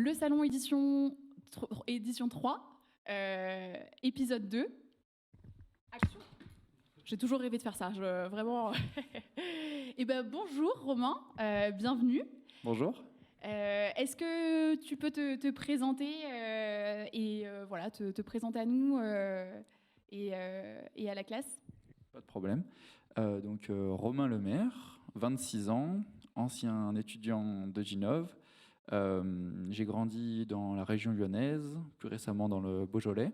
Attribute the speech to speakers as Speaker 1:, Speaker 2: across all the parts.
Speaker 1: Le salon édition 3, épisode 2. Action. J'ai toujours rêvé de faire ça, vraiment. Et ben bonjour Romain, bienvenue.
Speaker 2: Bonjour.
Speaker 1: Est-ce que tu peux te présenter et voilà, te présenter à nous et à la classe?
Speaker 2: Pas de problème. Romain Lemaire, 26 ans, ancien étudiant de Ginov. J'ai grandi dans la région lyonnaise, plus récemment dans le Beaujolais.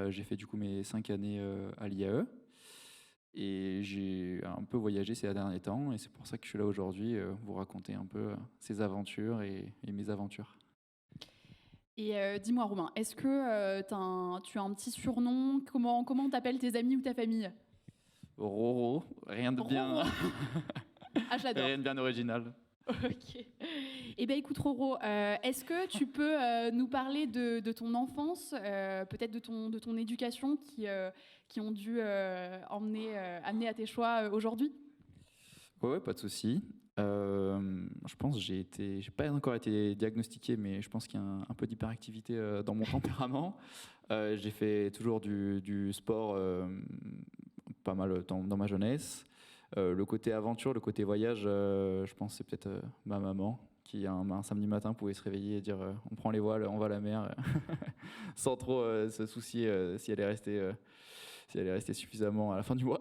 Speaker 2: J'ai fait du coup mes 5 années à l'IAE. Et j'ai un peu voyagé ces derniers temps, et c'est pour ça que je suis là aujourd'hui, vous raconter un peu ces aventures et mes aventures.
Speaker 1: Et dis-moi Romain, est-ce que tu as un petit surnom? Comment t'appelles tes amis ou ta famille?
Speaker 2: Roro, rien de bien,
Speaker 1: Roro. Ah, j'adore.
Speaker 2: rien de bien original.
Speaker 1: Ok. Eh bien, écoute, Roro, est-ce que tu peux nous parler de ton enfance, peut-être de ton éducation qui ont dû amener à tes choix aujourd'hui?
Speaker 2: Ouais, pas de souci. Je pense que j'ai pas encore été diagnostiqué, mais je pense qu'il y a un peu d'hyperactivité dans mon tempérament. J'ai fait toujours du sport pas mal dans ma jeunesse. Le côté aventure, le côté voyage, je pense que c'est peut-être ma maman qui un samedi matin pouvait se réveiller et dire on prend les voiles, on va à la mer, sans trop se soucier si elle est restée suffisamment à la fin du mois.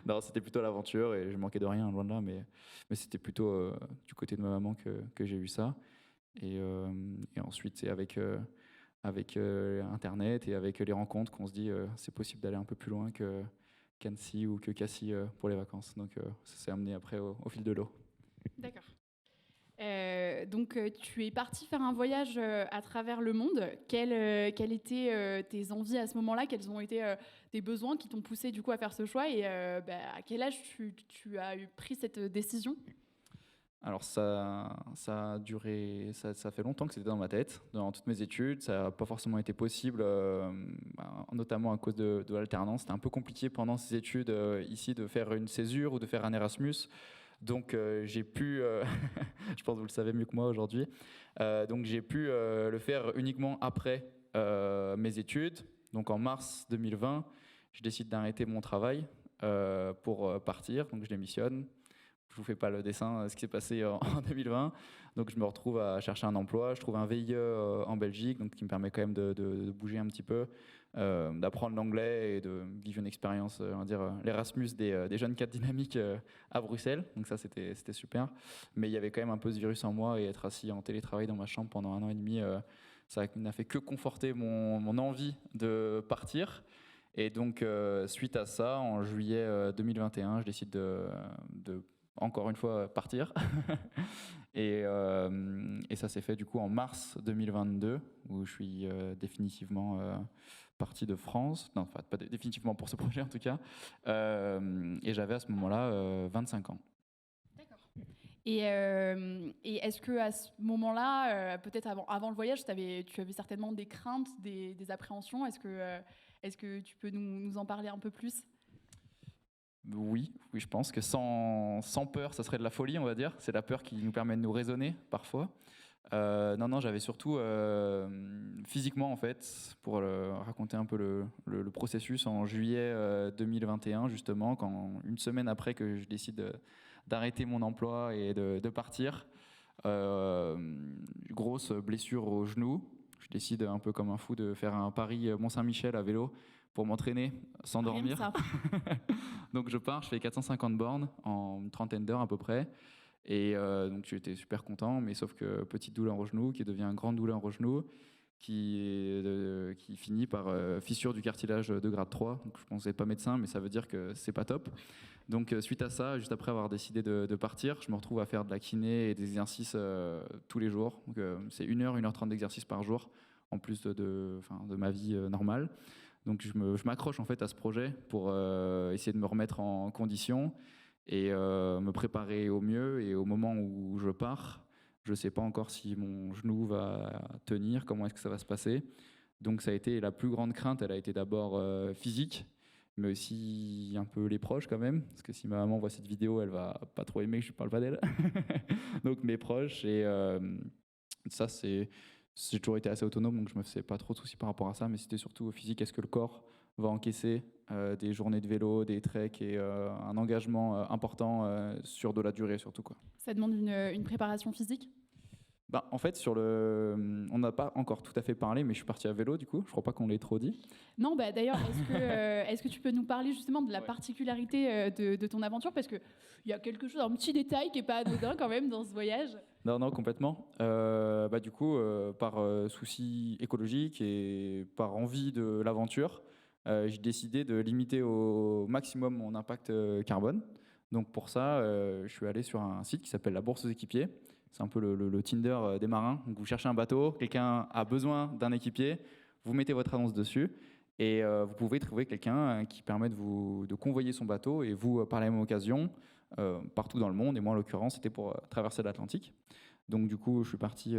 Speaker 2: Non, c'était plutôt l'aventure et je manquais de rien, loin de là, mais c'était plutôt du côté de ma maman que j'ai eu ça. Et ensuite, c'est avec Internet et avec les rencontres qu'on se dit c'est possible d'aller un peu plus loin que qu'Annecy ou que Cassis pour les vacances. Donc ça s'est amené après au fil de l'eau.
Speaker 1: D'accord. Donc, tu es parti faire un voyage à travers le monde. Quelles étaient tes envies à ce moment-là? Quels ont été tes besoins qui t'ont poussé du coup à faire ce choix? Et à quel âge tu as pris cette décision?
Speaker 2: Alors ça a duré, ça fait longtemps que c'était dans ma tête, dans toutes mes études. Ça n'a pas forcément été possible, notamment à cause de l'alternance. C'était un peu compliqué pendant ces études ici de faire une césure ou de faire un Erasmus. Donc j'ai pu, je pense que vous le savez mieux que moi aujourd'hui, donc j'ai pu le faire uniquement après mes études. Donc en mars 2020, je décide d'arrêter mon travail pour partir, donc je démissionne. Je vous fais pas le dessin de ce qui s'est passé en 2020. Donc je me retrouve à chercher un emploi. Je trouve un VIE en Belgique, donc qui me permet quand même de bouger un petit peu, d'apprendre l'anglais et de vivre une expérience, on va dire l'Erasmus des jeunes cadres dynamiques à Bruxelles. Donc ça c'était super. Mais il y avait quand même un peu ce virus en moi et être assis en télétravail dans ma chambre pendant 1 an et demi, ça n'a fait que conforter mon envie de partir. Et donc, suite à ça, en juillet 2021, je décide de encore une fois partir. Et ça s'est fait du coup en mars 2022, où je suis définitivement parti de France. Non, enfin, pas définitivement pour ce projet en tout cas. Et j'avais à ce moment-là 25 ans.
Speaker 1: D'accord. Et est-ce que à ce moment-là, peut-être avant le voyage, tu avais certainement des craintes, des appréhensions? Est-ce que tu peux nous en parler un peu plus?
Speaker 2: Oui, je pense que sans peur, ça serait de la folie, on va dire. C'est la peur qui nous permet de nous raisonner parfois. Non, j'avais surtout physiquement, en fait, pour raconter un peu le processus, en juillet 2021, justement, une semaine après que je décide d'arrêter mon emploi et de partir, grosse blessure au genou. Je décide un peu comme un fou de faire un Paris Mont-Saint-Michel à vélo pour m'entraîner sans
Speaker 1: Rien que
Speaker 2: dormir.
Speaker 1: ça.
Speaker 2: Donc je pars, je fais 450 bornes en une trentaine d'heures à peu près. Et donc j'étais super content, mais sauf que petite douleur au genou qui devient grande douleur au genou, qui finit par fissure du cartilage de grade 3. Donc je pensais pas médecin, mais ça veut dire que c'est pas top. Donc suite à ça, juste après avoir décidé de partir, je me retrouve à faire de la kiné et des exercices tous les jours. Donc c'est 1 heure 30 d'exercice par jour, en plus de ma vie normale. Donc je m'accroche en fait à ce projet pour essayer de me remettre en condition et me préparer au mieux. Et au moment où je pars, je ne sais pas encore si mon genou va tenir, comment est-ce que ça va se passer. Donc ça a été la plus grande crainte, elle a été d'abord physique, mais aussi un peu les proches quand même, parce que si ma maman voit cette vidéo, elle va pas trop aimer que je parle pas d'elle. Donc mes proches J'ai toujours été assez autonome, donc je me faisais pas trop de soucis par rapport à ça, mais c'était surtout au physique. Est-ce que le corps va encaisser des journées de vélo, des treks et un engagement important sur de la durée surtout, quoi.
Speaker 1: Ça demande une préparation physique?
Speaker 2: Bah, en fait, on n'a pas encore tout à fait parlé, mais je suis parti à vélo du coup. Je crois pas qu'on l'ait trop dit.
Speaker 1: Non, bah d'ailleurs, est-ce que tu peux nous parler justement de la
Speaker 2: Ouais.
Speaker 1: particularité de ton aventure? Parce qu'il y a quelque chose, un petit détail qui est pas anodin quand même dans ce voyage.
Speaker 2: Non, non, complètement. Bah, du coup, par souci écologique et par envie de l'aventure, j'ai décidé de limiter au maximum mon impact carbone. Donc pour ça, je suis allé sur un site qui s'appelle la Bourse aux équipiers. C'est un peu le Tinder des marins. Donc vous cherchez un bateau, quelqu'un a besoin d'un équipier, vous mettez votre annonce dessus et vous pouvez trouver quelqu'un qui permet de convoyer son bateau et vous, par la même occasion, partout dans le monde. Et moi, en l'occurrence, c'était pour traverser l'Atlantique. Donc du coup, je suis parti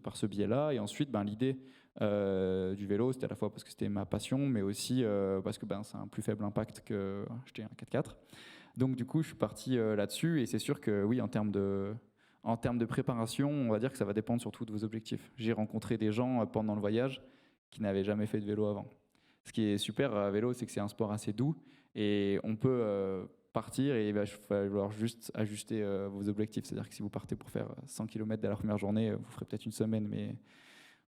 Speaker 2: par ce biais-là. Et ensuite, l'idée du vélo, c'était à la fois parce que c'était ma passion, mais aussi parce que c'est un plus faible impact que acheter un 4x4. Donc du coup, je suis parti là-dessus. Et c'est sûr que oui, en termes de préparation, on va dire que ça va dépendre surtout de vos objectifs. J'ai rencontré des gens pendant le voyage qui n'avaient jamais fait de vélo avant. Ce qui est super à vélo, c'est que c'est un sport assez doux et on peut partir et il va falloir juste ajuster vos objectifs. C'est-à-dire que si vous partez pour faire 100 km dès la première journée, vous ferez peut-être une semaine, mais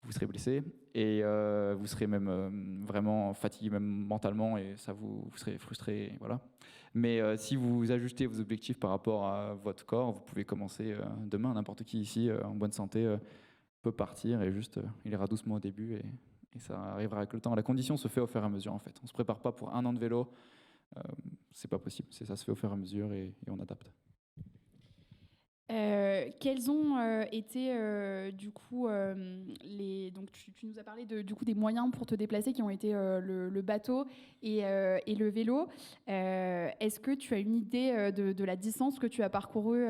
Speaker 2: vous serez blessé et vous serez même vraiment fatigué, même mentalement, et ça vous serez frustré. Voilà. Mais si vous ajustez vos objectifs par rapport à votre corps, vous pouvez commencer demain. N'importe qui ici, en bonne santé, peut partir et juste il ira doucement au début et ça arrivera avec le temps. La condition se fait au fur et à mesure en fait. On se prépare pas pour un an de vélo, c'est pas possible. Ça se fait au fur et à mesure et on adapte.
Speaker 1: Quels ont été du coup donc tu nous as parlé du coup des moyens pour te déplacer qui ont été le bateau et le vélo. Est-ce que tu as une idée de la distance que tu as parcourue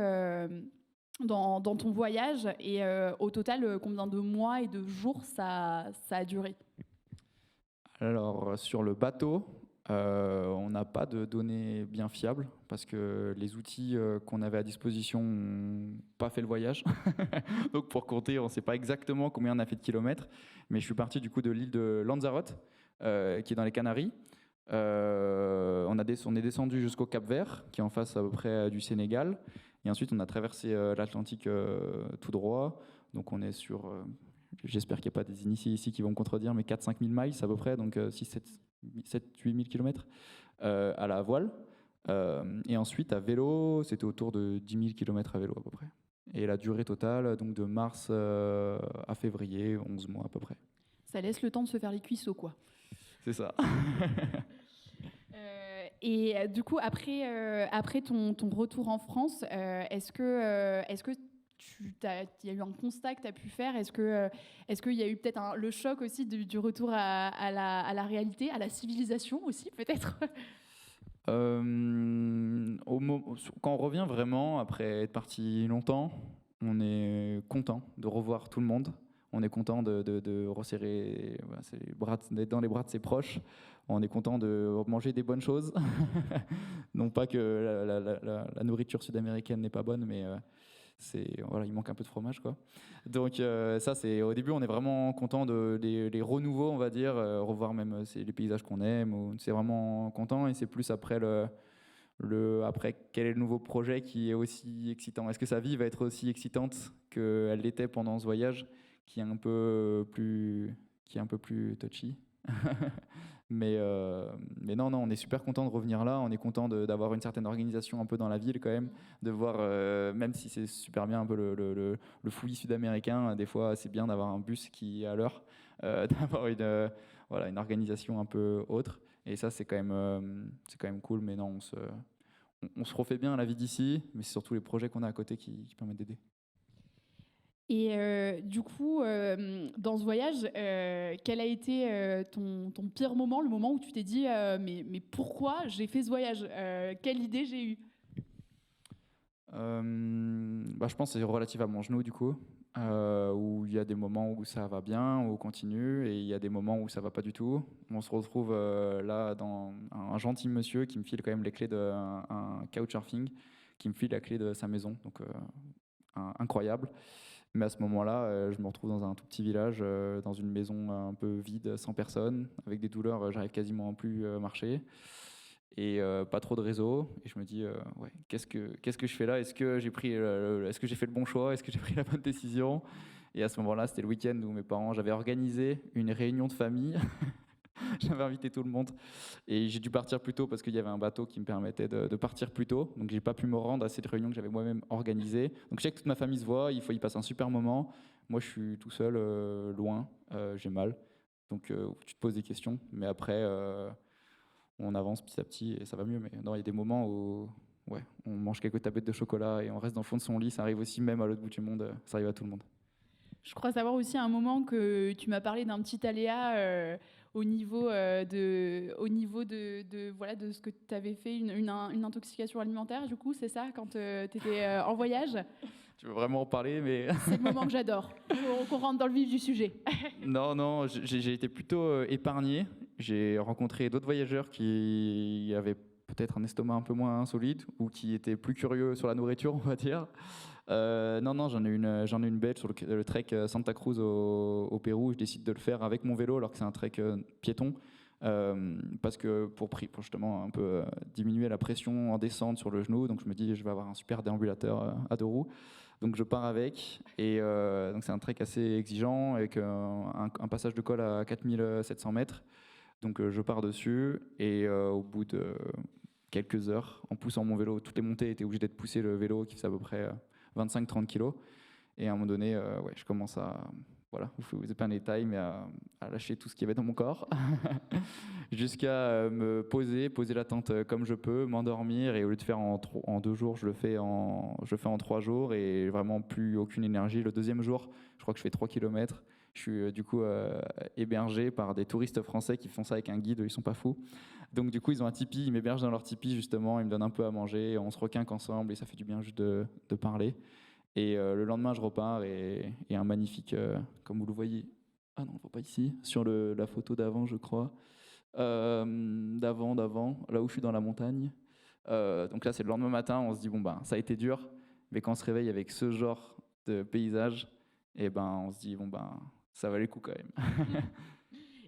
Speaker 1: dans ton voyage et au total combien de mois et de jours ça a duré?
Speaker 2: Alors, sur le bateau, on n'a pas de données bien fiables parce que les outils qu'on avait à disposition n'ont pas fait le voyage. Donc, pour compter, on ne sait pas exactement combien on a fait de kilomètres. Mais je suis parti du coup de l'île de Lanzarote, qui est dans les Canaries. On est descendu jusqu'au Cap-Vert, qui est en face à peu près du Sénégal. Et ensuite, on a traversé l'Atlantique tout droit. Donc, on est sur j'espère qu'il n'y a pas des initiés ici qui vont me contredire, mais 4-5 000 miles à peu près, donc 6-7-8 000 km à la voile. Et ensuite, à vélo, c'était autour de 10 000 km à vélo à peu près. Et la durée totale, donc de mars à février, 11 mois à peu près.
Speaker 1: Ça laisse le temps de se faire les cuisseaux, quoi.
Speaker 2: C'est ça.
Speaker 1: Et du coup, après ton retour en France, est-ce que il y a eu un constat que tu as pu faire? Est-ce qu'il y a eu peut-être le choc aussi du retour à la réalité, à la civilisation aussi, peut-être?
Speaker 2: Quand on revient vraiment, après être parti longtemps, on est content de revoir tout le monde. On est content de resserrer d'être dans les bras de ses proches. On est content de manger des bonnes choses. Non pas que la nourriture sud-américaine n'est pas bonne, mais voilà, il manque un peu de fromage, quoi. Donc ça, au début, on est vraiment content de les renouveaux, on va dire, revoir même les paysages qu'on aime. C'est vraiment content et c'est plus après après quel est le nouveau projet qui est aussi excitant. Est-ce que sa vie va être aussi excitante qu'elle l'était pendant ce voyage, qui est un peu plus touchy. Mais non, on est super content de revenir là. On est content d'avoir une certaine organisation un peu dans la ville quand même, de voir, même si c'est super bien un peu le fouillis sud-américain, des fois c'est bien d'avoir un bus qui est à l'heure, d'avoir voilà, une organisation un peu autre. Et ça, c'est quand même cool. Mais non, on se refait bien la vie d'ici, mais c'est surtout les projets qu'on a à côté qui permettent d'aider.
Speaker 1: Et du coup, dans ce voyage, quel a été ton pire moment, le moment où tu t'es dit mais pourquoi j'ai fait ce voyage? Quelle idée j'ai eue?
Speaker 2: Je pense que c'est relatif à mon genou du coup, où il y a des moments où ça va bien, où on continue, et il y a des moments où ça va pas du tout. On se retrouve là dans un gentil monsieur qui me file quand même les clés d'un couchsurfing, qui me file la clé de sa maison, donc incroyable. Mais à ce moment-là, je me retrouve dans un tout petit village, dans une maison un peu vide, sans personne, avec des douleurs, j'arrive quasiment plus à marcher et pas trop de réseau. Et je me dis, ouais, qu'est-ce que je fais là? Est-ce que j'ai fait le bon choix? Est-ce que j'ai pris la bonne décision? Et à ce moment-là, c'était le week-end où mes parents, j'avais organisé une réunion de famille. J'avais invité tout le monde et j'ai dû partir plus tôt parce qu'il y avait un bateau qui me permettait de partir plus tôt. Donc j'ai pas pu me rendre à cette réunion que j'avais moi-même organisée. Donc je sais que toute ma famille se voit, il faut y passer un super moment. Moi je suis tout seul, loin, j'ai mal. Donc tu te poses des questions, mais après on avance petit à petit et ça va mieux. Mais non, il y a des moments où ouais, on mange quelques tablettes de chocolat et on reste dans le fond de son lit. Ça arrive aussi même à l'autre bout du monde, ça arrive à tout le monde.
Speaker 1: Je crois savoir aussi à un moment que tu m'as parlé d'un petit aléa voilà, de ce que tu avais fait, une intoxication alimentaire, du coup, c'est ça, quand tu étais en voyage?
Speaker 2: Tu veux vraiment en parler, mais
Speaker 1: C'est le moment que j'adore, qu'on rentre dans le vif du sujet.
Speaker 2: non, non, j'ai été plutôt épargné. J'ai rencontré d'autres voyageurs qui avaient peut-être un estomac un peu moins solide ou qui étaient plus curieux sur la nourriture, on va dire. Non, non, j'en ai une belle sur le trek Santa Cruz au Pérou. Je décide de le faire avec mon vélo alors que c'est un trek piéton. Parce que pour justement un peu diminuer la pression en descente sur le genou, donc je me dis je vais avoir un super déambulateur à deux roues. Donc je pars avec et donc c'est un trek assez exigeant avec un passage de col à 4700 mètres. Donc je pars dessus et au bout de quelques heures, en poussant mon vélo, toutes les montées étaient obligées d'être poussées, le vélo qui faisait à peu près 25-30 kilos. Et à un moment donné, ouais, je commence à, voilà, vous êtes pas un détail, mais à lâcher tout ce qu'il y avait dans mon corps, jusqu'à me poser la tente comme je peux, m'endormir, et au lieu de faire en 2 jours, je le fais en 3 jours, et vraiment plus aucune énergie. Le deuxième jour, je crois que je fais 3 kilomètres. Je suis du coup hébergé par des touristes français qui font ça avec un guide, ils sont pas fous. Donc du coup, ils ont un tipi, ils m'hébergent dans leur tipi justement, ils me donnent un peu à manger, on se requinque ensemble et ça fait du bien juste de parler. Et le lendemain, je repars et un magnifique, comme vous le voyez, ah non, on ne voit pas ici, sur la photo d'avant, je crois, d'avant, là où je suis dans la montagne. Donc là, c'est le lendemain matin, on se dit, bon, ben, ça a été dur, mais quand on se réveille avec ce genre de paysage, et ben, on se dit, bon, ben, ça valait le coup quand même.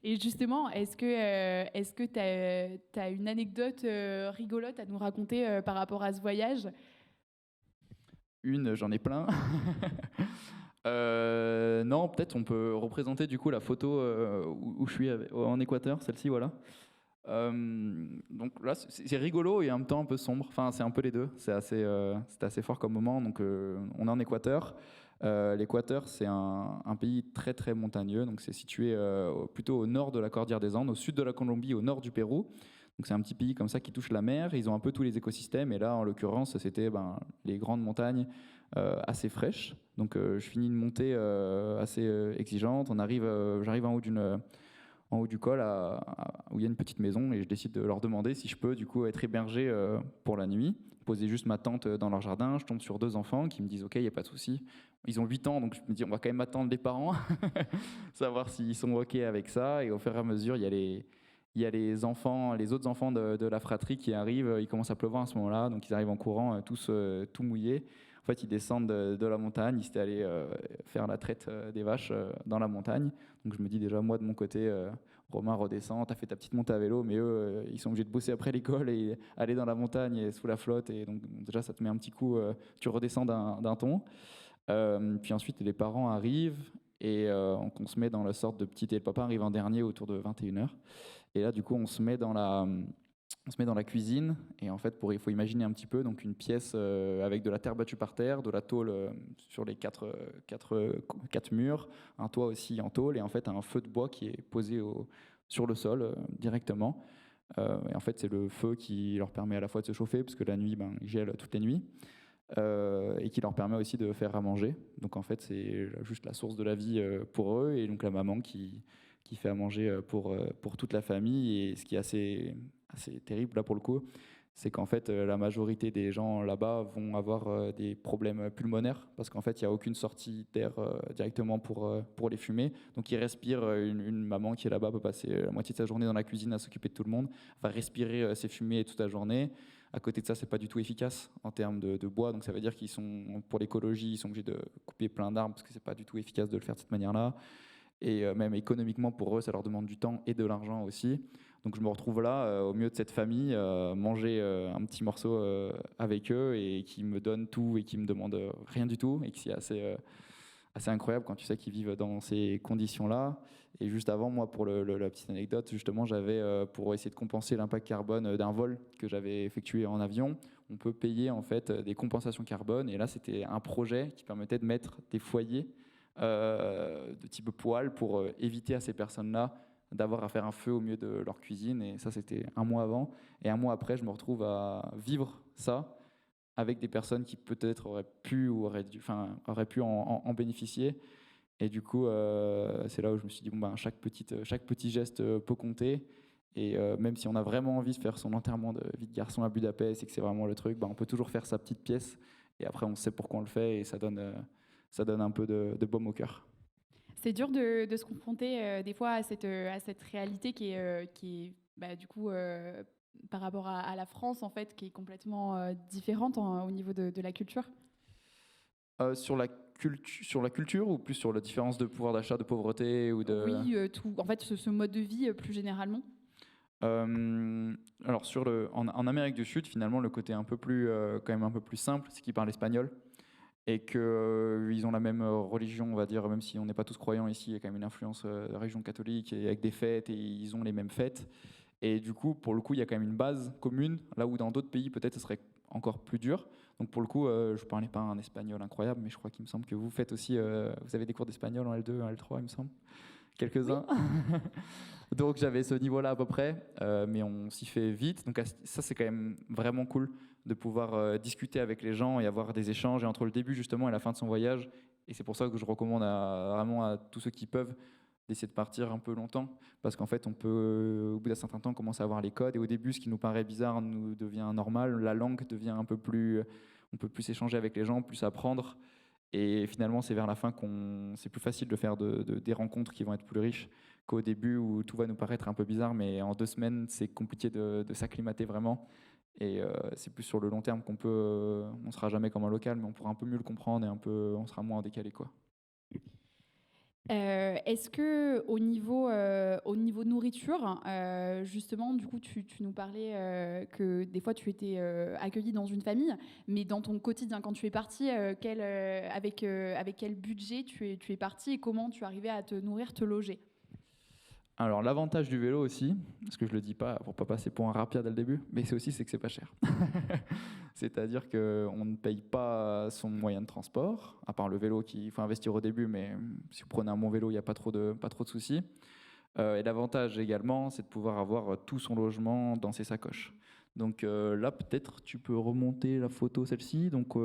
Speaker 1: Et justement, est-ce que tu as une anecdote rigolote à nous raconter par rapport à ce voyage?
Speaker 2: J'en ai plein. Non, peut-être on peut représenter du coup la photo où je suis en Équateur, celle-ci, voilà. Donc là, c'est rigolo et en même temps un peu sombre. Enfin, c'est un peu les deux. C'était assez fort comme moment. Donc, on est en Équateur. L'Équateur, c'est un pays très très montagneux. Donc, c'est situé plutôt au nord de la cordillère des Andes, au sud de la Colombie, au nord du Pérou. Donc, c'est un petit pays comme ça qui touche la mer. Ils ont un peu tous les écosystèmes. Et là, en l'occurrence, c'était les grandes montagnes assez fraîches. Donc, je finis une montée assez exigeante. J'arrive en haut du col où il y a une petite maison et je décide de leur demander si je peux du coup être hébergé pour la nuit, poser juste ma tente dans leur jardin. Je tombe sur 2 enfants qui me disent ok, il n'y a pas de souci. Ils ont 8 ans, donc je me dis on va quand même attendre les parents, savoir s'ils sont ok avec ça. Et au fur et à mesure, il y a les autres enfants de la fratrie qui arrivent. Il commence à pleuvoir à ce moment-là, donc ils arrivent en courant, tous tout mouillés. En fait, ils descendent de la montagne. Ils s'étaient allés faire la traite des vaches dans la montagne. Donc je me dis déjà, moi de mon côté, Romain, redescends, t'as fait ta petite montée à vélo, mais eux, ils sont obligés de bosser après l'école et aller dans la montagne et sous la flotte. Et donc déjà, ça te met un petit coup, tu redescends d'un ton. Puis ensuite, les parents arrivent et on se met dans la sorte de petite... Et le papa arrive en dernier autour de 21h. Et là, du coup, on se met dans la cuisine et en fait, il faut imaginer un petit peu donc une pièce avec de la terre battue par terre, de la tôle sur les quatre murs, un toit aussi en tôle et en fait un feu de bois qui est posé sur le sol directement. Et en fait, c'est le feu qui leur permet à la fois de se chauffer parce que la nuit, ils gèlent toutes les nuits. Et qui leur permet aussi de faire à manger. Donc en fait, c'est juste la source de la vie pour eux et donc la maman qui fait à manger pour toute la famille. Et ce qui est assez terrible là pour le coup, c'est qu'en fait la majorité des gens là-bas vont avoir des problèmes pulmonaires parce qu'en fait il n'y a aucune sortie d'air directement pour les fumer. Donc ils respirent, une maman qui est là-bas peut passer la moitié de sa journée dans la cuisine à s'occuper de tout le monde, va respirer ces fumées toute la journée. À côté de ça, c'est pas du tout efficace en termes de bois, donc ça veut dire qu'ils sont, pour l'écologie, ils sont obligés de couper plein d'arbres parce que c'est pas du tout efficace de le faire de cette manière-là. Et même économiquement, pour eux, ça leur demande du temps et de l'argent aussi. Donc je me retrouve là, au milieu de cette famille, manger un petit morceau avec eux et qui me donnent tout et qui me demandent rien du tout et que c'est assez incroyable quand tu sais qu'ils vivent dans ces conditions-là. Et juste avant, moi, pour la petite anecdote, justement, j'avais, pour essayer de compenser l'impact carbone d'un vol que j'avais effectué en avion, on peut payer en fait des compensations carbone. Et là, c'était un projet qui permettait de mettre des foyers de type poêle pour éviter à ces personnes-là d'avoir à faire un feu au milieu de leur cuisine. Et ça, c'était un mois avant. Et un mois après, je me retrouve à vivre ça avec des personnes qui peut-être auraient pu ou auraient pu en bénéficier. Et du coup, c'est là où je me suis dit, bon, ben, chaque petit geste peut compter. Et même si on a vraiment envie de faire son enterrement de vie de garçon à Budapest et que c'est vraiment le truc, ben, on peut toujours faire sa petite pièce. Et après, on sait pourquoi on le fait et ça donne un peu de baume au cœur.
Speaker 1: C'est dur de se confronter des fois à cette réalité qui est du coup, par rapport à la France, en fait, qui est complètement différente au niveau de la culture.
Speaker 2: Sur la culture ou plus sur la différence de pouvoir d'achat, de pauvreté ou de...
Speaker 1: Oui, tout. En fait, ce mode de vie plus généralement.
Speaker 2: Alors en Amérique du Sud, finalement, le côté quand même un peu plus simple, c'est qu'ils parlent espagnol et qu'ils ont la même religion, on va dire, même si on n'est pas tous croyants ici, il y a quand même une influence de la religion catholique et avec des fêtes et ils ont les mêmes fêtes. Et du coup, pour le coup, il y a quand même une base commune, là où dans d'autres pays, peut-être, ce serait encore plus dur. Donc pour le coup, je ne parlais pas un espagnol incroyable, mais je crois qu'il me semble que vous faites aussi, vous avez des cours d'espagnol en L2, en L3, il me semble. Quelques-uns.
Speaker 1: Oui.
Speaker 2: Donc j'avais ce niveau-là à peu près, mais on s'y fait vite. Donc ça, c'est quand même vraiment cool de pouvoir discuter avec les gens et avoir des échanges. Et entre le début justement et la fin de son voyage, et c'est pour ça que je recommande vraiment à tous ceux qui peuvent d'essayer de partir un peu longtemps, parce qu'en fait, on peut, au bout d'un certain temps, commencer à voir les codes. Et au début, ce qui nous paraît bizarre nous devient normal. La langue devient un peu plus... On peut plus échanger avec les gens, plus apprendre. Et finalement, c'est vers la fin c'est plus facile de faire des rencontres qui vont être plus riches qu'au début où tout va nous paraître un peu bizarre, mais en 2 semaines, c'est compliqué de s'acclimater vraiment. Et c'est plus sur le long terme on sera jamais comme un local, mais on pourra un peu mieux le comprendre et on sera moins en décalé, quoi.
Speaker 1: Est-ce que au niveau nourriture, justement, du coup, tu nous parlais que des fois tu étais accueilli dans une famille, mais dans ton quotidien, quand tu es parti, avec quel budget tu es parti et comment tu arrivais à te nourrir, te loger?
Speaker 2: Alors l'avantage du vélo aussi, parce que je le dis pas pour pas passer pour un rapia dès le début, mais c'est que c'est pas cher. C'est-à-dire qu'on ne paye pas son moyen de transport, à part le vélo qu'il faut investir au début, mais si vous prenez un bon vélo, il n'y a pas trop de soucis. Et l'avantage également, c'est de pouvoir avoir tout son logement dans ses sacoches. Donc là, peut-être tu peux remonter la photo, celle-ci. Donc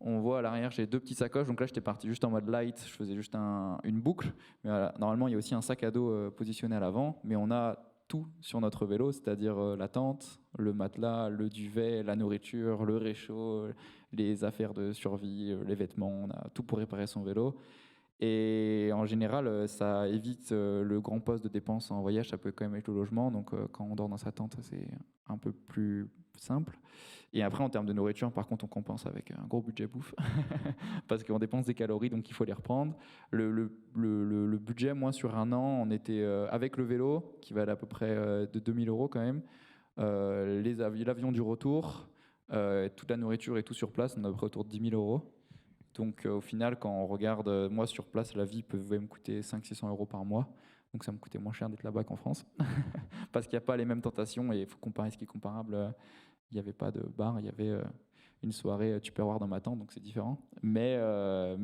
Speaker 2: on voit à l'arrière, j'ai 2 petites sacoches. Donc là, j'étais parti juste en mode light, je faisais juste une boucle. Mais voilà, normalement, il y a aussi un sac à dos positionné à l'avant, mais on a tout sur notre vélo, c'est-à-dire la tente, le matelas, le duvet, la nourriture, le réchaud, les affaires de survie, les vêtements. On a tout pour réparer son vélo. Et en général, ça évite le grand poste de dépenses en voyage, ça peut quand même être le logement. Donc quand on dort dans sa tente, c'est un peu plus simple. Et après, en termes de nourriture, par contre, on compense avec un gros budget bouffe. Parce qu'on dépense des calories, donc il faut les reprendre. Le budget, moi, sur un an, on était avec le vélo, qui va à peu près de 2000 € quand même. L'avion du retour, toute la nourriture et tout sur place, on a à peu près autour de 10 000 €. Donc au final, quand on regarde, moi sur place, la vie pouvait me coûter 500-600 € par mois. Donc ça me coûtait moins cher d'être là-bas qu'en France. Parce qu'il n'y a pas les mêmes tentations et il faut comparer ce qui est comparable. Il n'y avait pas de bar, il y avait une soirée Tupperware dans ma tente, donc c'est différent. Mais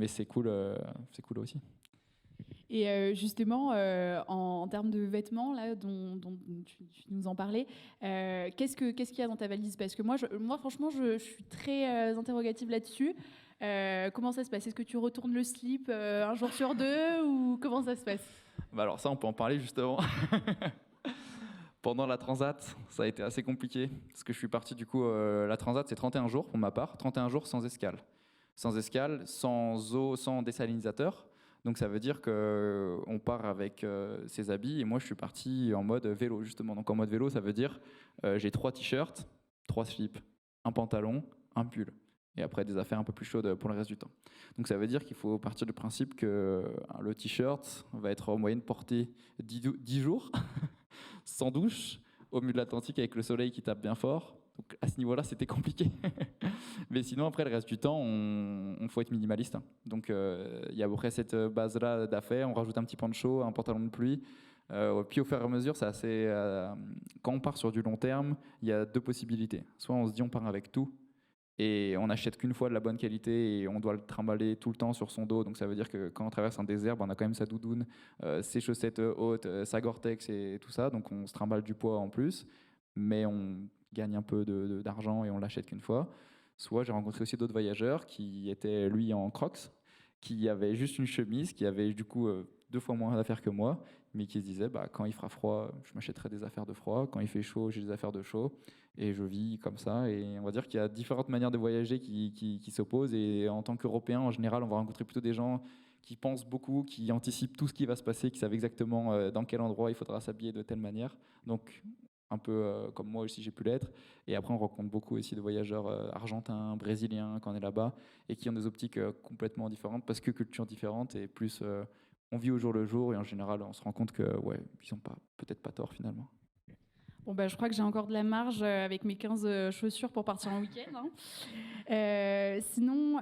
Speaker 2: c'est cool aussi.
Speaker 1: Et justement, en termes de vêtements, là, dont tu nous en parlais, qu'est-ce qu'il y a dans ta valise? Parce que moi franchement, je suis très interrogative là-dessus. Comment ça se passe? Est-ce que tu retournes le slip un jour sur deux ou comment ça se passe?
Speaker 2: Bah alors ça, on peut en parler justement. Pendant la transat, ça a été assez compliqué, parce que je suis parti du coup, la transat c'est 31 jours pour ma part, 31 jours sans escale. Sans escale, sans eau, sans désalinisateur. Donc ça veut dire qu'on part avec ses habits, et moi je suis parti en mode vélo justement. Donc en mode vélo, ça veut dire j'ai 3 t-shirts, 3 slips, un pantalon, un pull. Et après, des affaires un peu plus chaudes pour le reste du temps. Donc ça veut dire qu'il faut partir du principe que le t-shirt va être en moyenne porté 10 jours, sans douche, au milieu de l'Atlantique avec le soleil qui tape bien fort. Donc à ce niveau-là, c'était compliqué. Mais sinon, après, le reste du temps, on faut être minimaliste. Donc il y a à peu près cette base-là d'affaires. On rajoute un petit poncho, un pantalon de pluie. Puis au fur et à mesure, c'est assez. Quand on part sur du long terme, il y a 2 possibilités. Soit on se dit on part avec tout et on n'achète qu'une fois de la bonne qualité et on doit le trimballer tout le temps sur son dos. Donc ça veut dire que quand on traverse un désert, on a quand même sa doudoune, ses chaussettes hautes, sa Gore-Tex et tout ça. Donc on se trimballe du poids en plus, mais on gagne un peu d'argent et on l'achète qu'une fois. Soit j'ai rencontré aussi d'autres voyageurs qui étaient lui en Crocs, qui avaient juste une chemise, qui avaient du coup 2 fois moins d'affaires que moi, mais qui se disaient quand il fera froid, je m'achèterai des affaires de froid, quand il fait chaud, j'ai des affaires de chaud. Et je vis comme ça. Et on va dire qu'il y a différentes manières de voyager qui s'opposent. Et en tant qu'Européen, en général, on va rencontrer plutôt des gens qui pensent beaucoup, qui anticipent tout ce qui va se passer, qui savent exactement dans quel endroit il faudra s'habiller de telle manière. Donc, un peu comme moi aussi, j'ai pu l'être. Et après, on rencontre beaucoup aussi de voyageurs argentins, brésiliens, quand on est là-bas, et qui ont des optiques complètement différentes, parce que cultures différentes, et plus on vit au jour le jour. Et en général, on se rend compte que, ouais, ils n'ont peut-être pas tort finalement.
Speaker 1: Bon, bah, je crois que j'ai encore de la marge avec mes 15 chaussures pour partir en week-end. Hein. Sinon,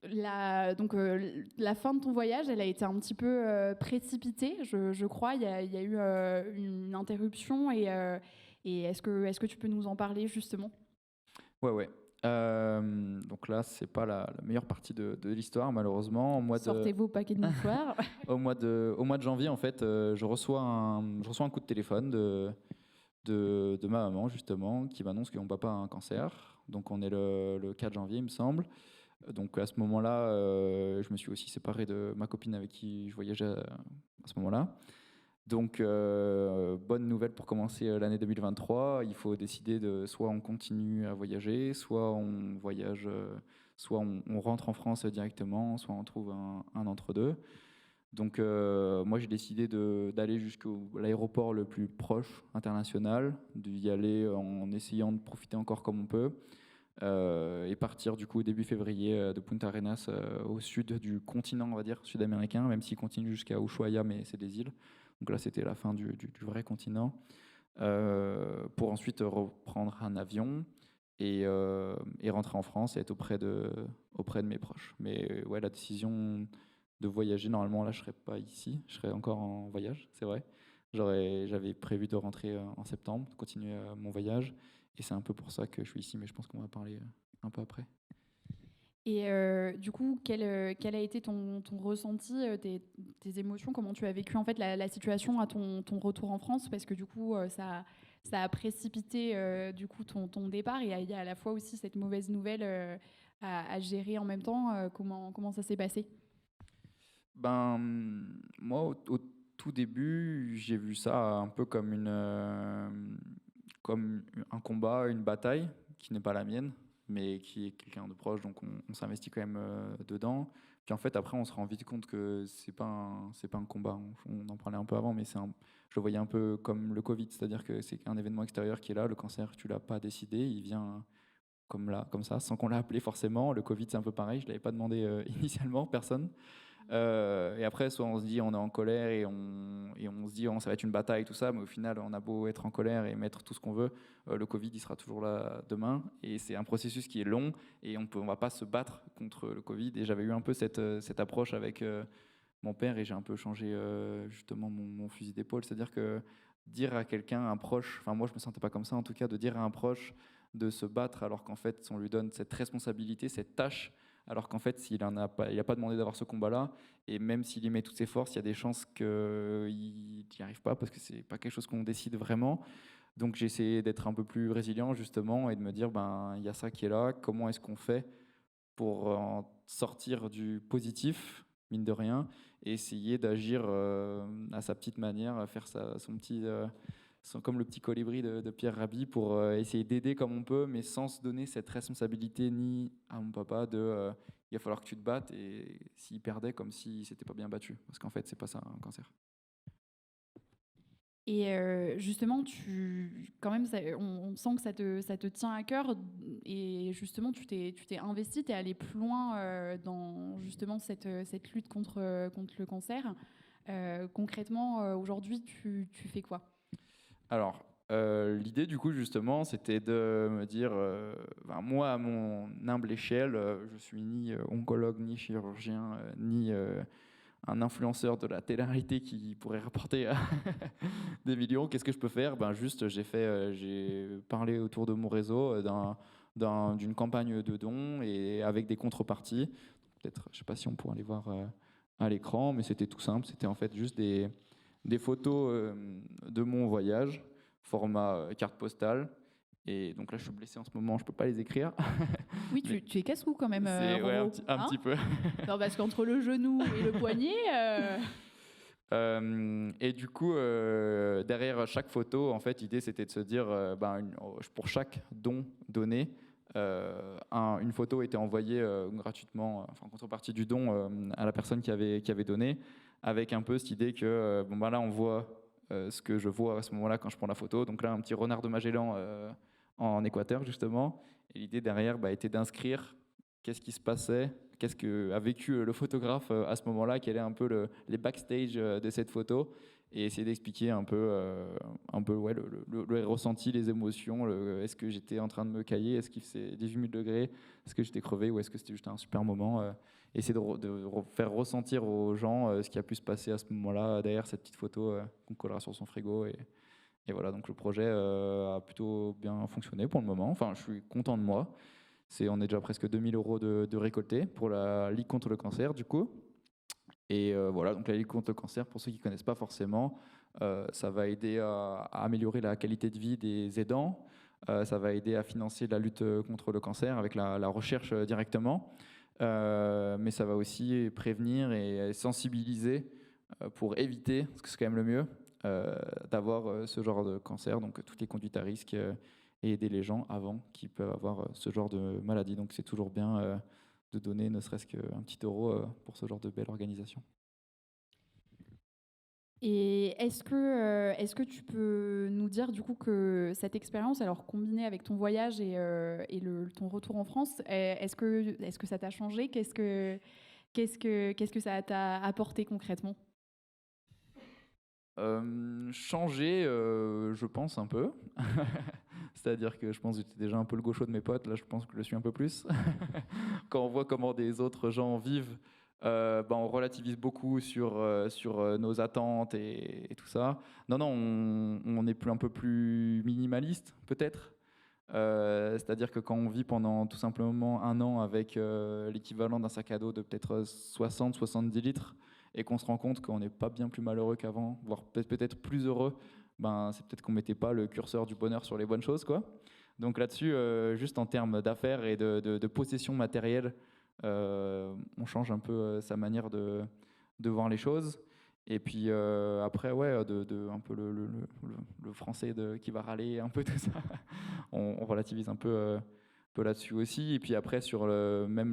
Speaker 1: la fin de ton voyage, elle a été un petit peu précipitée, je crois. Il y a eu une interruption. Et est-ce que tu peux nous en parler justement?
Speaker 2: Ouais. Donc là, c'est pas la meilleure partie de l'histoire, malheureusement.
Speaker 1: Sortez vos paquets de mouchoirs.
Speaker 2: Au mois de janvier, en fait, je reçois un coup de téléphone de ma maman, justement, qui m'annonce que mon papa a un cancer. Donc on est le 4 janvier, il me semble. Donc à ce moment-là, je me suis aussi séparé de ma copine avec qui je voyageais à ce moment-là. Donc bonne nouvelle pour commencer l'année 2023. Il faut décider de soit on continue à voyager, soit on voyage, soit on rentre en France directement, soit on trouve un entre-deux. Donc moi j'ai décidé d'aller jusqu'à l'aéroport le plus proche international, d'y aller en essayant de profiter encore comme on peut, et partir du coup début février de Punta Arenas au sud du continent, on va dire, sud-américain, même s'il continue jusqu'à Ushuaia, mais c'est des îles. Donc là c'était la fin du vrai continent, pour ensuite reprendre un avion et rentrer en France et être auprès de mes proches. Mais ouais, la décision de voyager, normalement là je serais pas ici, je serais encore en voyage, c'est vrai. J'avais prévu de rentrer en septembre, de continuer mon voyage, et c'est un peu pour ça que je suis ici, mais je pense qu'on va parler un peu après.
Speaker 1: Et du coup, quel a été ton ressenti, tes émotions, comment tu as vécu en fait la situation à ton retour en France? Parce que du coup, ça a précipité du coup ton départ, et il y a à la fois aussi cette mauvaise nouvelle à gérer en même temps. Comment ça s'est passé?
Speaker 2: Moi, au tout début, j'ai vu ça un peu comme un combat, une bataille qui n'est pas la mienne, mais qui est quelqu'un de proche, donc on s'investit quand même dedans. Puis en fait, après, on se rend vite compte que c'est pas un combat. On en parlait un peu avant, mais je le voyais un peu comme le Covid, c'est-à-dire que c'est un événement extérieur qui est là. Le cancer, tu l'as pas décidé, il vient comme ça, sans qu'on l'a appelé forcément. Le Covid, c'est un peu pareil, je l'avais pas demandé initialement, personne. Et après, soit on se dit on est en colère et on se dit ça va être une bataille, tout ça, mais au final, on a beau être en colère et mettre tout ce qu'on veut, le Covid, il sera toujours là demain. Et c'est un processus qui est long et on va pas se battre contre le Covid. Et j'avais eu un peu cette approche avec mon père, et j'ai un peu changé justement mon fusil d'épaule. C'est-à-dire que dire à quelqu'un, un proche, enfin moi je me sentais pas comme ça en tout cas, de dire à un proche de se battre alors qu'en fait on lui donne cette responsabilité, cette tâche, alors qu'en fait s'il en a pas, il a pas demandé d'avoir ce combat-là, et même s'il y met toutes ses forces, il y a des chances qu'il n'y arrive pas parce que c'est pas quelque chose qu'on décide vraiment. Donc j'ai essayé d'être un peu plus résilient justement et de me dire il y a ça qui est là, comment est-ce qu'on fait pour en sortir du positif, mine de rien, et essayer d'agir à sa petite manière, à faire son petit, comme le petit colibri de Pierre Rabhi, pour essayer d'aider comme on peut, mais sans se donner cette responsabilité ni à mon papa de il va falloir que tu te battes, et s'il perdait, comme s'il s'était pas bien battu, parce qu'en fait c'est pas ça un cancer.
Speaker 1: Et justement, quand même, on sent que ça te tient à cœur. Et justement, tu t'es investi, tu es allé plus loin dans justement cette lutte contre le cancer. Concrètement, aujourd'hui, tu fais quoi?
Speaker 2: Alors, l'idée du coup justement, c'était de me dire, ben, moi à mon humble échelle, je suis ni oncologue, ni chirurgien, ni un influenceur de la télé-réalité qui pourrait rapporter des millions. Qu'est-ce que je peux faire? Ben juste, j'ai parlé autour de mon réseau d'une campagne de dons et avec des contreparties. Peut-être, je sais pas si on pourra les voir à l'écran, mais c'était tout simple. C'était en fait juste des photos de mon voyage, format carte postale. Et donc là, je suis blessé en ce moment, je peux pas les écrire.
Speaker 1: Oui,
Speaker 2: Mais
Speaker 1: tu es casse-cou quand même,
Speaker 2: c'est ouais,
Speaker 1: Roro.
Speaker 2: un
Speaker 1: Hein?
Speaker 2: petit peu.
Speaker 1: Non, parce qu'entre le genou et le poignet.
Speaker 2: Et du coup, derrière chaque photo, en fait, l'idée c'était de se dire, pour chaque don donné, une photo était envoyée gratuitement, enfin en contrepartie du don, à la personne qui avait donné, avec un peu cette idée que là on voit ce que je vois à ce moment-là quand je prends la photo. Donc là, un petit renard de Magellan en Équateur justement. Et l'idée derrière était d'inscrire qu'est-ce qui se passait, qu'est-ce que a vécu le photographe à ce moment-là, quel est un peu les backstage de cette photo, et essayer d'expliquer un peu ouais, le ressenti, les émotions, est-ce que j'étais en train de me cailler, est-ce qu'il faisait 18 000 degrés, est-ce que j'étais crevé ou est-ce que c'était juste un super moment, essayer faire ressentir aux gens ce qui a pu se passer à ce moment-là derrière cette petite photo qu'on collera sur son frigo. Et voilà, donc le projet a plutôt bien fonctionné pour le moment. Enfin, je suis content de moi. On est déjà presque 2000 euros de récoltés pour la Ligue contre le cancer, du coup. Et voilà, donc la Ligue contre le cancer, pour ceux qui ne connaissent pas forcément, ça va aider à améliorer la qualité de vie des aidants. Ça va aider à financer la lutte contre le cancer avec la recherche directement. Mais ça va aussi prévenir et sensibiliser pour éviter, parce que c'est quand même le mieux, d'avoir ce genre de cancer, donc toutes les conduites à risque, et aider les gens avant qu'ils peuvent avoir ce genre de maladie. Donc c'est toujours bien de donner ne serait-ce qu'un petit euro pour ce genre de belle organisation.
Speaker 1: Et est-ce que tu peux nous dire du coup que cette expérience, alors combinée avec ton voyage et ton retour en France, est-ce que ça t'a changé? Qu'est-ce que ça t'a apporté concrètement?
Speaker 2: Changer, je pense un peu. C'est-à-dire que je pense que j'étais déjà un peu le gaucho de mes potes, là je pense que je le suis un peu plus. Quand on voit comment des autres gens vivent, on relativise beaucoup sur nos attentes et tout ça. Non, non, on est un peu plus minimaliste peut-être. C'est-à-dire que quand on vit pendant tout simplement un an avec l'équivalent d'un sac à dos de peut-être 60-70 litres, et qu'on se rend compte qu'on n'est pas bien plus malheureux qu'avant, voire peut-être plus heureux, c'est peut-être qu'on mettait pas le curseur du bonheur sur les bonnes choses, quoi. Donc là-dessus, juste en termes d'affaires et de possession matérielle, on change un peu sa manière de voir les choses. Et puis après, ouais, un peu le français qui va râler, un peu tout ça. On relativise un peu là-dessus aussi. Et puis après, sur même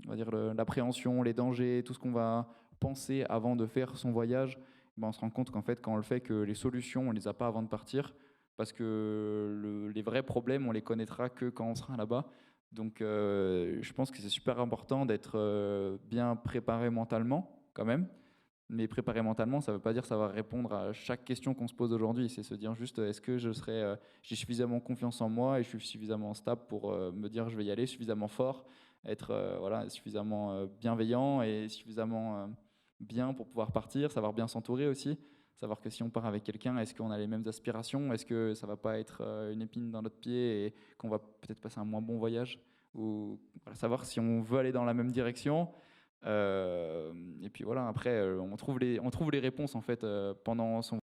Speaker 2: on va dire l'appréhension, les dangers, tout ce qu'on va penser avant de faire son voyage, on se rend compte qu'en fait, quand on le fait, que les solutions, on les a pas avant de partir, parce que les vrais problèmes, on les connaîtra que quand on sera là-bas. Donc, je pense que c'est super important d'être bien préparé mentalement, quand même. Mais préparer mentalement, ça ne veut pas dire que ça va répondre à chaque question qu'on se pose aujourd'hui. C'est se dire juste, est-ce que j'ai suffisamment confiance en moi et je suis suffisamment stable pour me dire je vais y aller, suffisamment fort, être voilà, suffisamment bienveillant et suffisamment bien pour pouvoir partir, savoir bien s'entourer aussi. Savoir que si on part avec quelqu'un, est-ce qu'on a les mêmes aspirations? Est-ce que ça va pas être une épine dans notre pied et qu'on va peut-être passer un moins bon voyage? Ou voilà, savoir si on veut aller dans la même direction. Euh, et puis voilà, après, on trouve les réponses en fait pendant son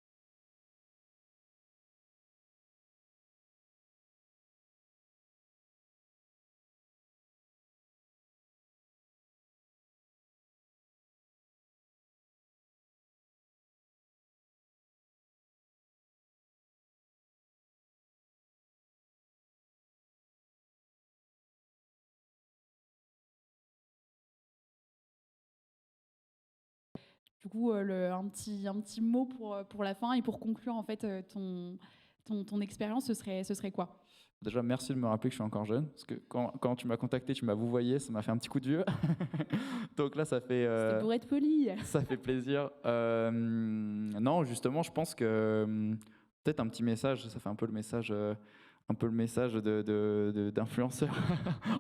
Speaker 1: du coup, un petit mot pour la fin et pour conclure en fait ton expérience, ce serait quoi?
Speaker 2: Déjà, merci de me rappeler que je suis encore jeune, parce que quand tu m'as contacté, tu m'as vouvoyé, ça m'a fait un petit coup de vieux. Donc là,
Speaker 1: C'était pour être poli.
Speaker 2: ça fait plaisir. Non, justement, je pense que peut-être un petit message, ça fait un peu le message d'influenceur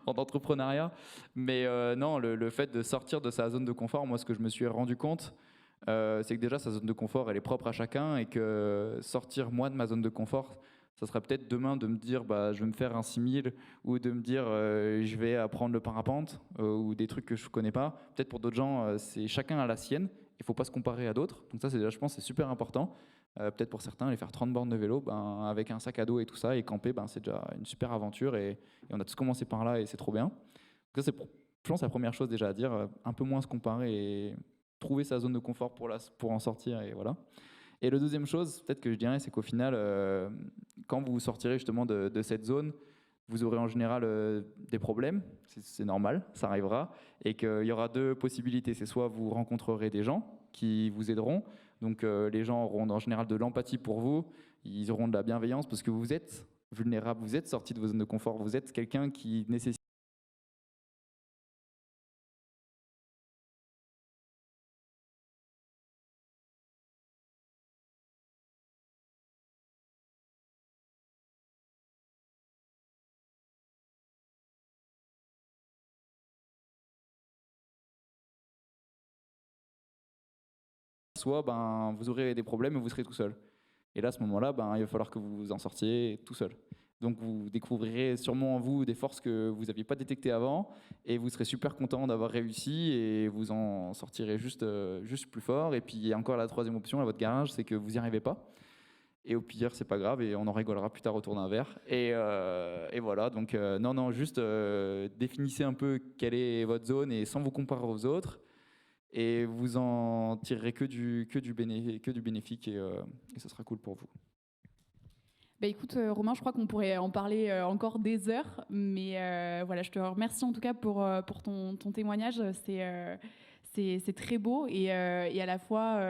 Speaker 2: en entrepreneuriat. Mais non, le fait de sortir de sa zone de confort, moi, ce que je me suis rendu compte, c'est que déjà, sa zone de confort, elle est propre à chacun et que sortir, moi, de ma zone de confort, ça serait peut-être demain de me dire bah, je vais me faire un 6000 ou de me dire je vais apprendre le parapente ou des trucs que je ne connais pas. Peut-être pour d'autres gens, c'est chacun a la sienne. Il ne faut pas se comparer à d'autres. Donc ça, c'est déjà, je pense, c'est super important. Peut-être pour certains, aller faire 30 bornes de vélo ben, avec un sac à dos et tout ça et camper, ben, c'est déjà une super aventure et on a tous commencé par là et c'est trop bien. Donc ça, je pense, la première chose déjà à dire, un peu moins se comparer et trouver sa zone de confort pour en sortir et voilà. Et la deuxième chose, peut-être que je dirais, c'est qu'au final, quand vous sortirez justement de cette zone, vous aurez en général des problèmes, c'est normal, ça arrivera, et qu'il y aura deux possibilités. C'est soit vous rencontrerez des gens qui vous aideront, donc les gens auront en général de l'empathie pour vous, ils auront de la bienveillance parce que vous êtes vulnérable, vous êtes sorti de vos zones de confort, vous êtes quelqu'un qui nécessite soit ben, vous aurez des problèmes et vous serez tout seul. Et là, à ce moment-là, ben, il va falloir que vous en sortiez tout seul. Donc vous découvrirez sûrement en vous des forces que vous n'aviez pas détectées avant et vous serez super content d'avoir réussi et vous en sortirez juste plus fort. Et puis il y a encore la troisième option à votre garage, c'est que vous n'y arrivez pas. Et au pire, c'est pas grave et on en rigolera plus tard autour d'un verre. Et voilà, donc non, non, juste définissez un peu quelle est votre zone et sans vous comparer aux autres et vous en tirerez que du bénéfique et ce sera cool pour vous.
Speaker 1: Bah écoute, Romain, je crois qu'on pourrait en parler encore des heures, mais voilà, je te remercie en tout cas pour ton témoignage. C'est très beau et à la fois,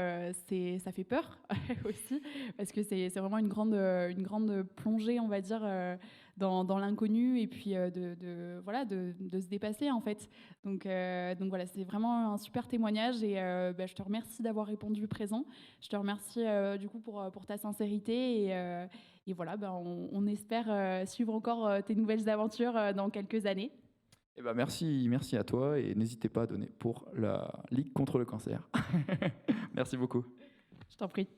Speaker 1: ça fait peur aussi, parce que c'est vraiment une grande plongée, on va dire, dans l'inconnu et puis voilà, de se dépasser en fait. Donc voilà, c'est vraiment un super témoignage et bah, je te remercie d'avoir répondu présent. Je te remercie du coup pour ta sincérité et voilà, ben on espère suivre encore tes nouvelles aventures dans quelques années.
Speaker 2: Eh ben merci à toi et n'hésitez pas à donner pour la Ligue contre le cancer. Merci beaucoup.
Speaker 1: Je t'en prie.